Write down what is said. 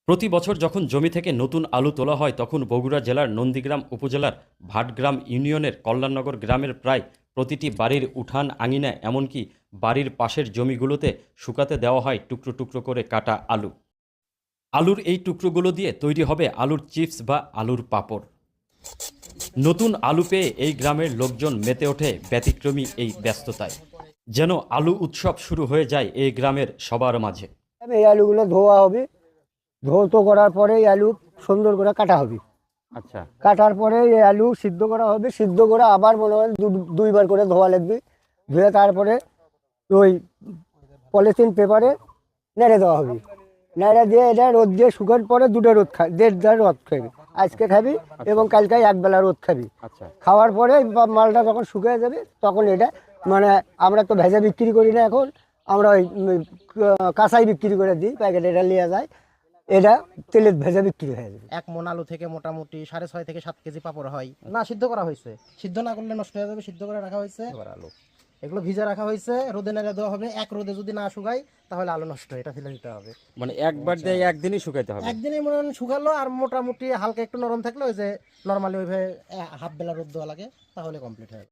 প্রতি বছর যখন জমি থেকে নতুন আলু তোলা হয় তখন বগুড়া জেলার নন্দীগ্রাম উপজেলার ভাটগ্রাম ইউনিয়নের কল্যাণনগর গ্রামের প্রায় প্রতিটি বাড়ির উঠান আঙিনায় এমনকি বাড়ির পাশের জমিগুলোতে শুকাতে দেওয়া হয় টুকরো টুকরো করে কাটা আলু। আলুর এই টুকরোগুলো দিয়ে তৈরি হবে আলুর চিপস বা আলুর পাঁপড়। নতুন আলু পেয়ে এই গ্রামের লোকজন মেতে ওঠে ব্যতিক্রমী এই ব্যস্ততায়। যেন আলু উৎসব শুরু হয়ে যায় এই গ্রামের সবার মাঝে। এই আলুগুলো ধোয়া হবে, ধৌত করার পরে এই আলু সুন্দর করে কাটা হবে। আচ্ছা, কাটার পরে এই আলু সিদ্ধ করা হবে, সিদ্ধ করে আবার মনে হয় দুইবার করে ধোয়া লাগবে। ধুয়ে তারপরে ওই পলিথিন পেপারে নেড়ে দেওয়া হবে। নেড়ে দিয়ে এটা রোদ দিয়ে শুকার পরে দুটো রোদ খায়, দেড় রোদ খাবি। আজকে খাবি এবং কালকে একবেলা রোদ খাবি। আচ্ছা, খাওয়ার পরে মালটা যখন শুকিয়ে যাবে তখন এটা মানে আমরা তো ভেজা বিক্রি করি না, এখন আমরা ওই কাঁচাই বিক্রি করে দিই, প্যাকেট এটা নিয়ে যায়, এটা তেলে ভেজা বিক্রি হয়ে যাবে। এক মন আলু থেকে মোটামুটি 6.5 থেকে 7 কেজি পাপড় হয়। না, সিদ্ধ করা হয়েছে, সিদ্ধ না করলে নষ্ট হয়ে যাবে, সিদ্ধ করে রাখা হয়েছে। আলু এগুলো ভিজে রাখা হয়েছে, রোদে নেড়ে দেওয়া হবে। এক রোদে যদি না শুকায় তাহলে আলু নষ্ট, এটা ফেলে দিতে হবে। মানে একবার দিয়ে একদিনই শুকাইতে হবে। একদিনই মনে হয় শুকালো, আর মোটামুটি হালকা একটু নরম থাকলে ওই যে নর্মালি ওইভাবে হাফ বেলা রোদ দেওয়া লাগে, তাহলে কমপ্লিট হয়।